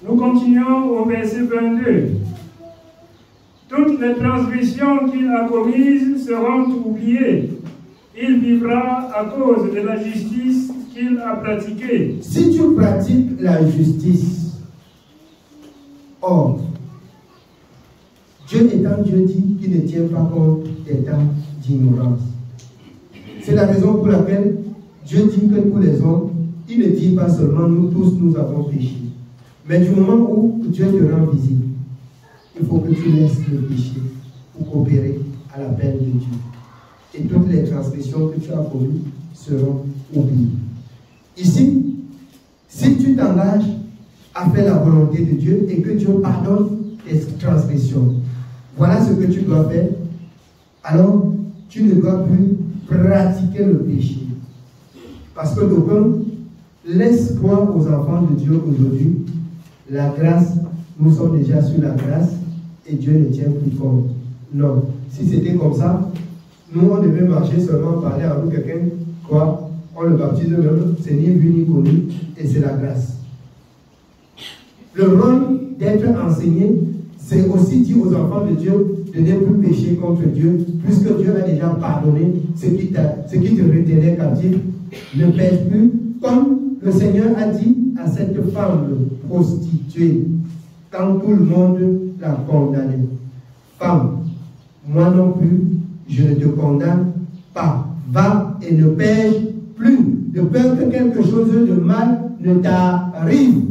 Nous continuons au verset 22. Toutes les transgressions qu'il a commises seront oubliées. Il vivra à cause de la justice qu'il a pratiquée. Si tu pratiques la justice, or, Dieu étant Dieu dit qu'il ne tient pas compte des temps d'ignorance. C'est la raison pour laquelle Dieu dit que pour les hommes, il ne dit pas seulement nous tous nous avons péché. Mais du moment où Dieu te rend visible, il faut que tu laisses le péché pour opérer à la peine de Dieu. Et toutes les transgressions que tu as commises seront oubliées. Ici, si tu t'engages à faire la volonté de Dieu et que Dieu pardonne tes transgressions, voilà ce que tu dois faire. Alors, tu ne dois plus pratiquer le péché. Parce que d'aucuns laissent croire aux enfants de Dieu aujourd'hui, la grâce, nous sommes déjà sur la grâce et Dieu ne tient plus compte. Non. Si c'était comme ça, nous on devait marcher seulement, parler avec quelqu'un, quoi, on le baptise même, c'est ni vu ni connu, et c'est la grâce. Le rôle d'être enseigné, c'est aussi dire aux enfants de Dieu de ne plus pécher contre Dieu, puisque Dieu a déjà pardonné ce qui te retenait captif. Ne pêche plus, comme le Seigneur a dit à cette femme prostituée, quand tout le monde l'a condamnée. Femme, moi non plus, je ne te condamne pas. Va et ne pêche plus, de peur que quelque chose de mal ne t'arrive.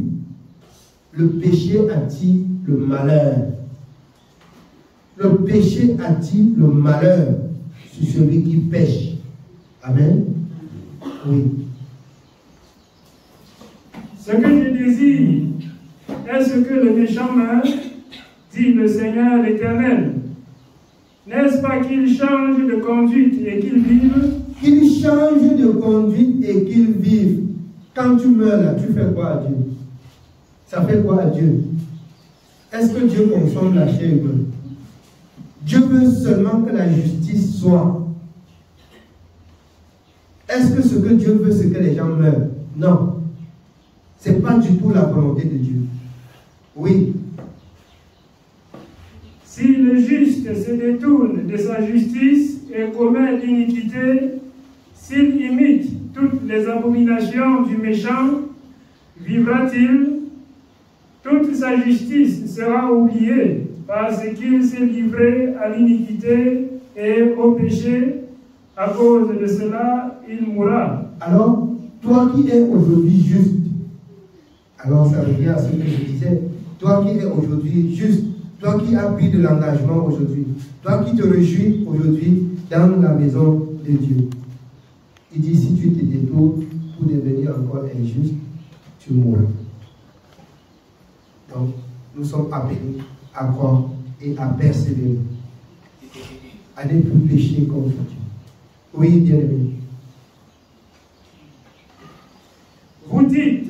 Le péché attire le malheur. Le péché attire le malheur sur celui qui pêche. Amen. Oui. Ce que je désire est ce que le méchant meurt, dit le Seigneur l'Éternel. N'est-ce pas qu'il change de conduite et qu'il vive? Qu'il change de conduite et qu'il vive. Quand tu meurs là, tu fais quoi à Dieu? Ça fait quoi à Dieu? Est-ce que Dieu consomme la chair humaine? Dieu veut seulement que la justice soit. Est-ce que ce que Dieu veut, c'est que les gens meurent? Non. Ce n'est pas du tout la volonté de Dieu. Oui. Si le juste se détourne de sa justice et commet l'iniquité, s'il imite toutes les abominations du méchant, vivra-t-il? Toute sa justice sera oubliée parce qu'il s'est livré à l'iniquité et au péché. À cause de cela, il mourra. Alors, toi qui es aujourd'hui juste, alors ça revient à ce que je disais, toi qui es aujourd'hui juste, toi qui as pris de l'engagement aujourd'hui, toi qui te réjouis aujourd'hui dans la maison de Dieu, il dit si tu te détournes pour devenir encore injuste, tu mourras. Donc, nous sommes appelés à croire et à persévérer, à ne plus pécher contre Dieu. Oui, bien-aimé. Vous dites,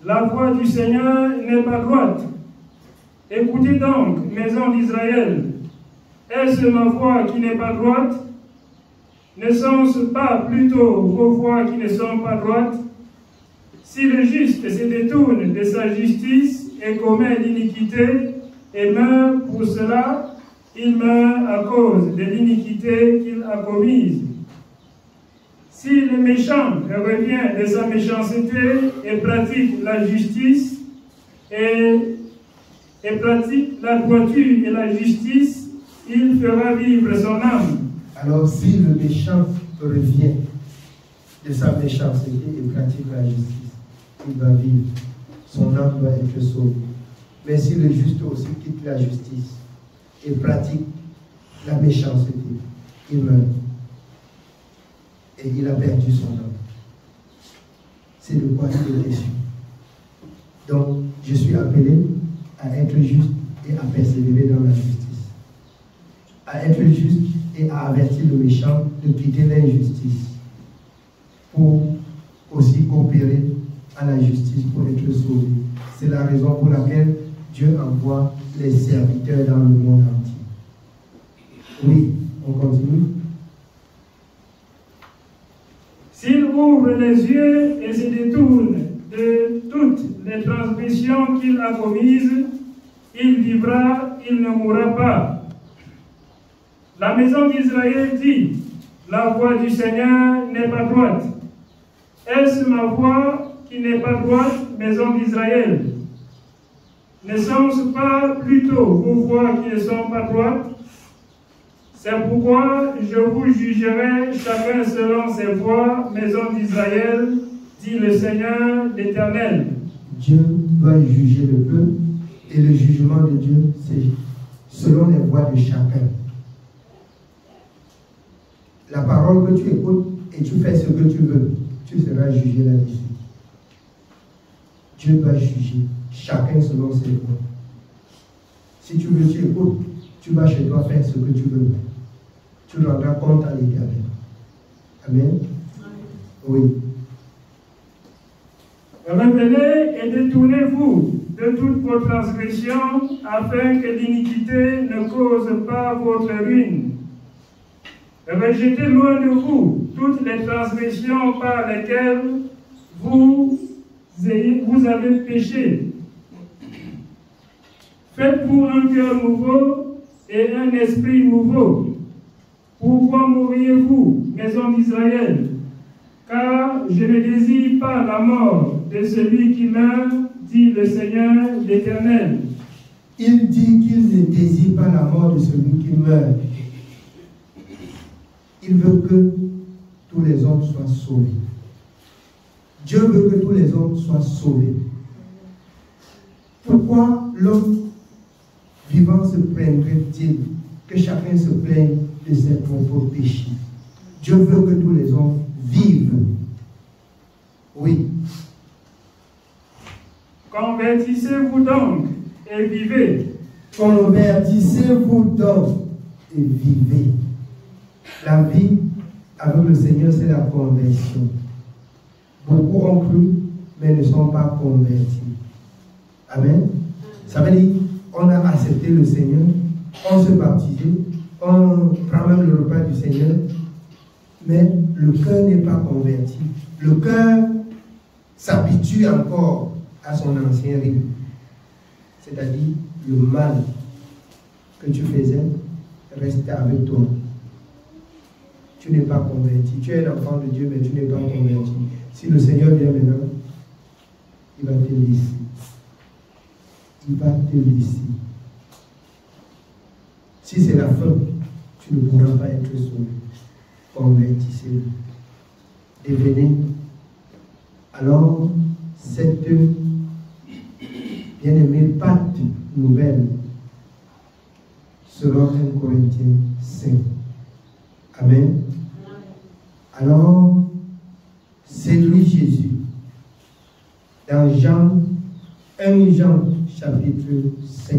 la voix du Seigneur n'est pas droite. Écoutez donc, maison d'Israël, est-ce ma voix qui n'est pas droite? Ne sont-ce pas plutôt vos voix qui ne sont pas droites? Si le juste se détourne de sa justice et commet l'iniquité et meurt pour cela, il meurt à cause de l'iniquité qu'il a commise. Si le méchant revient de sa méchanceté et pratique la justice et pratique la droiture et la justice, il fera vivre son âme. Alors si le méchant revient de sa méchanceté et pratique la justice, il va vivre. Son âme doit être sauvée. Mais si le juste aussi quitte la justice et pratique la méchanceté, il meurt. Et il a perdu son âme. C'est de quoi il est déçu. Donc, je suis appelé à être juste et à persévérer dans la justice. À être juste et à avertir le méchant de quitter l'injustice pour aussi coopérer à la justice pour être sauvé. C'est la raison pour laquelle Dieu envoie les serviteurs dans le monde entier. Oui, on continue. S'il ouvre les yeux et se détourne de toutes les transgressions qu'il a commises, il vivra, il ne mourra pas. La maison d'Israël dit, la voie du Seigneur n'est pas droite. Est-ce ma voie qui n'est pas droite, maison d'Israël? Ne sont-ce pas plutôt vos voies qui ne sont pas droites? C'est pourquoi je vous jugerai chacun selon ses voies, maison d'Israël, dit le Seigneur l'Éternel. Dieu va juger le peuple et le jugement de Dieu, c'est selon les voies de chacun. La parole que tu écoutes et tu fais ce que tu veux, tu seras jugé là-dessus. Dieu va juger chacun selon ses voies. Si tu veux, tu écoutes, tu vas chez toi faire ce que tu veux. Tu rendras compte à l'Éternel. Amen. Oui. Revenez et détournez-vous de toutes vos transgressions, afin que l'iniquité ne cause pas votre ruine. Rejetez loin de vous toutes les transgressions par lesquelles vous avez péché. Faites-vous un cœur nouveau et un esprit nouveau. Pourquoi mourriez-vous, maison d'Israël? Car je ne désire pas la mort de celui qui meurt, dit le Seigneur l'Éternel. Il dit qu'il ne désire pas la mort de celui qui meurt. Il veut que tous les hommes soient sauvés. Dieu veut que tous les hommes soient sauvés. Pourquoi l'homme vivant se plaindrait-il que chacun se plaigne de ses propres péchés? Dieu veut que tous les hommes vivent. Oui. Convertissez-vous donc et vivez. Convertissez-vous donc et vivez. La vie avec le Seigneur, c'est la conversion. Beaucoup ont cru, mais ne sont pas convertis. Amen. Ça veut dire, on a accepté le Seigneur, on se baptise, on prend même le repas du Seigneur, mais le cœur n'est pas converti. Le cœur s'habitue encore à son ancien rythme. C'est-à-dire, le mal que tu faisais reste avec toi. Tu n'es pas converti. Tu es un enfant de Dieu, mais tu n'es pas converti. Si le Seigneur vient maintenant, il va te laisser. Il va te laisser. Si c'est la fin, tu ne pourras pas être sauvé. Convertissez-vous. Devenez alors cette bien-aimée pâte nouvelle selon 1 Corinthiens 5. Amen. Alors, c'est lui Jésus. Dans 1 Jean chapitre 5.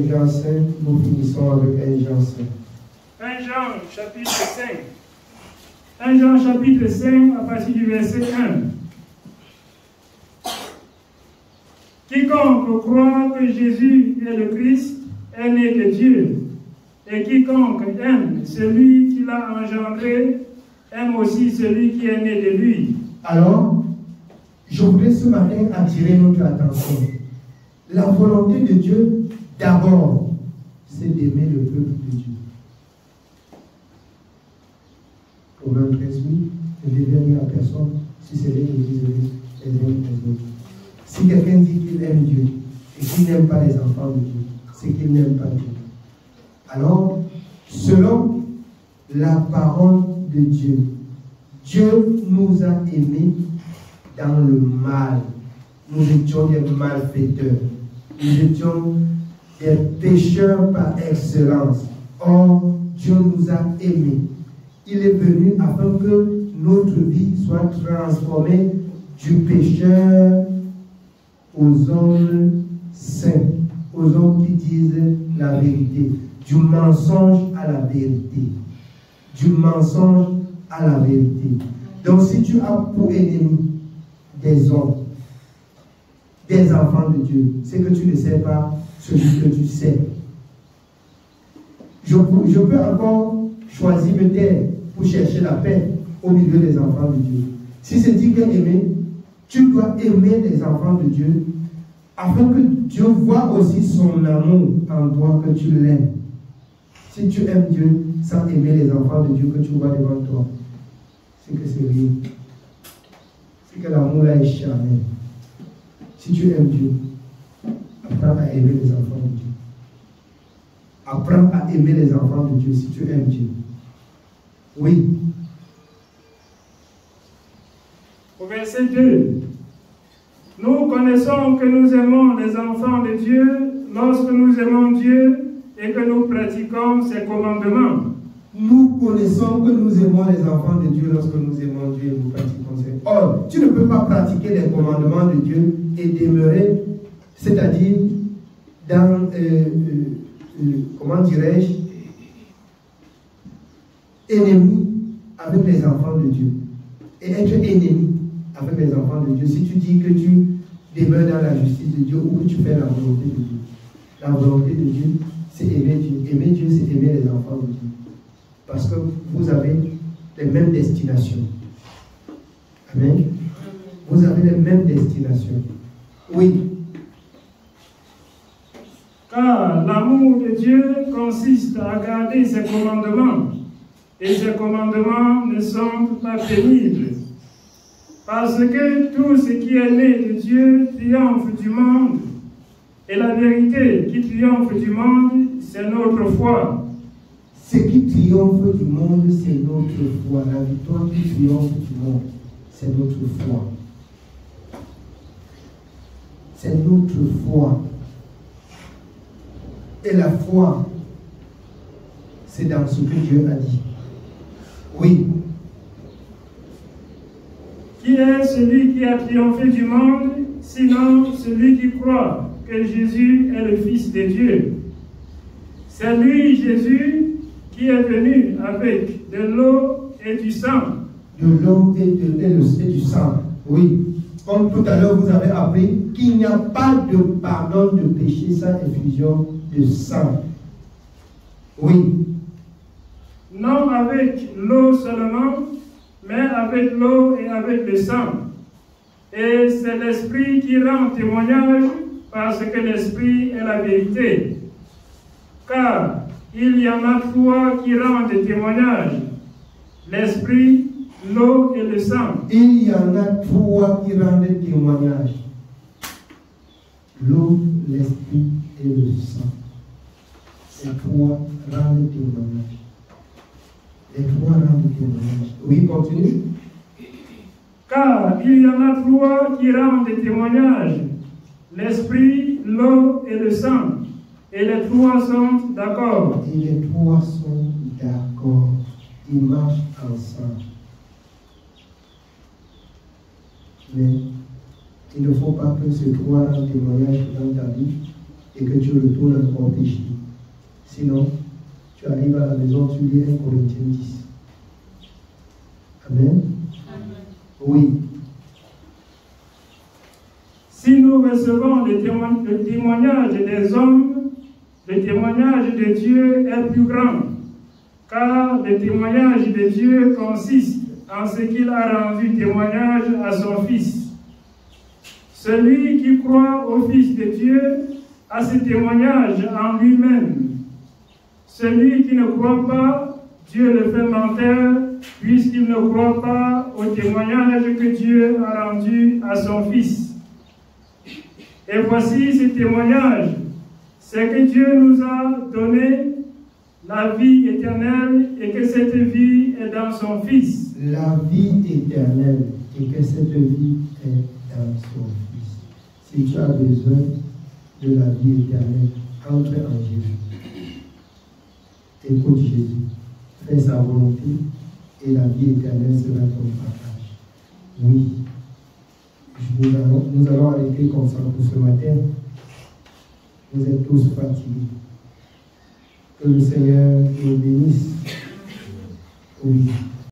Jean 5, nous finissons avec 1 Jean 5. 1 Jean chapitre 5. 1 Jean chapitre 5 à partir du verset 1. Quiconque croit que Jésus est le Christ est né de Dieu, et quiconque aime celui qui l'a engendré aime aussi celui qui est né de lui. Alors, je voudrais ce matin attirer notre attention. La volonté de Dieu, d'abord, c'est d'aimer le peuple de Dieu. Proverbe 13, ne dévernis à personne, si c'est l'Église, les uns les autres. Si quelqu'un dit qu'il aime Dieu et qu'il n'aime pas les enfants de Dieu, c'est qu'il n'aime pas Dieu. Alors, selon la parole de Dieu, Dieu nous a aimés dans le mal. Nous étions des malfaiteurs. Nous étions des pécheurs par excellence. Or, Dieu nous a aimés. Il est venu afin que notre vie soit transformée du pécheur aux hommes saints, aux hommes qui disent la vérité, du mensonge à la vérité, du mensonge à la vérité. Donc si tu as pour ennemi des hommes, des enfants de Dieu, c'est que tu ne sais pas celui que tu sais. Je peux encore choisir me taire pour chercher la paix au milieu des enfants de Dieu. Si c'est dit qu'aimer, tu dois aimer les enfants de Dieu afin que Dieu voit aussi son amour en toi, que tu l'aimes. Si tu aimes Dieu sans aimer les enfants de Dieu que tu vois devant toi, c'est que c'est rien. C'est que l'amour là est charnel. Si tu aimes Dieu, apprends à aimer les enfants de Dieu. Apprends à aimer les enfants de Dieu si tu aimes Dieu. Oui. Au verset 2, nous connaissons que nous aimons les enfants de Dieu lorsque nous aimons Dieu et que nous pratiquons ses commandements. Nous connaissons que nous aimons les enfants de Dieu lorsque nous aimons Dieu et nous pratiquons ses commandements. Or, tu ne peux pas pratiquer les commandements de Dieu et demeurer, c'est-à-dire dans, comment dirais-je, ennemi avec les enfants de Dieu. Et être ennemi avec les enfants de Dieu, si tu dis que tu demeures dans la justice de Dieu ou que tu fais la volonté de Dieu. La volonté de Dieu, c'est aimer Dieu. Aimer Dieu, c'est aimer les enfants de Dieu. Parce que vous avez les mêmes destinations. Amen. Vous avez les mêmes destinations. Oui. Car l'amour de Dieu consiste à garder ses commandements. Et ses commandements ne sont pas pénibles. Parce que tout ce qui est né de Dieu triomphe du monde. Et la vérité qui triomphe du monde, c'est notre foi. Ce qui triomphe du monde, c'est notre foi. La victoire qui triomphe du monde, c'est notre foi. C'est notre foi. Et la foi, c'est dans ce que Dieu a dit. Oui. Qui est celui qui a triomphé du monde, sinon celui qui croit que Jésus est le Fils de Dieu? C'est lui, Jésus, qui est venu avec de l'eau et du sang. De l'eau et du sang. Oui. Comme tout à l'heure, vous avez appris qu'il n'y a pas de pardon de péché sans effusion de sang. Oui. Non avec l'eau seulement, mais avec l'eau et avec le sang. Et c'est l'Esprit qui rend témoignage, parce que l'Esprit est la vérité. Car il y en a trois qui rendent témoignage: l'Esprit, l'eau et le sang. Il y en a trois qui rendent témoignage: l'eau, l'Esprit et le sang. Ces trois rendent témoignage. Les trois rendent témoignage. Oui, continue. Car il y en a trois qui rendent témoignage: l'Esprit, l'eau et le sang. Et les trois sont d'accord. Et les trois sont d'accord. Ils marchent ensemble. Mais il ne faut pas que ces trois rendent témoignage dans ta vie et que tu retournes encore pécher. Sinon, tu arrives à la maison, tu lis 1 Corinthiens 10. Amen. Amen. Oui. Si nous recevons le témoignage des hommes, le témoignage de Dieu est plus grand, car le témoignage de Dieu consiste en ce qu'il a rendu témoignage à son Fils. Celui qui croit au Fils de Dieu a ce témoignage en lui-même. Celui qui ne croit pas, Dieu le fait menteur, puisqu'il ne croit pas au témoignage que Dieu a rendu à son Fils. Et voici ce témoignage, c'est que Dieu nous a donné la vie éternelle et que cette vie est dans son Fils. La vie éternelle et que cette vie est dans son Fils. Si tu as besoin de la vie éternelle, entre en Jésus. Écoute Jésus, fais sa volonté et la vie éternelle sera ton partage. Oui. Nous allons arrêter comme ça pour ce matin. Vous êtes tous fatigués. Que le Seigneur nous bénisse. Oui.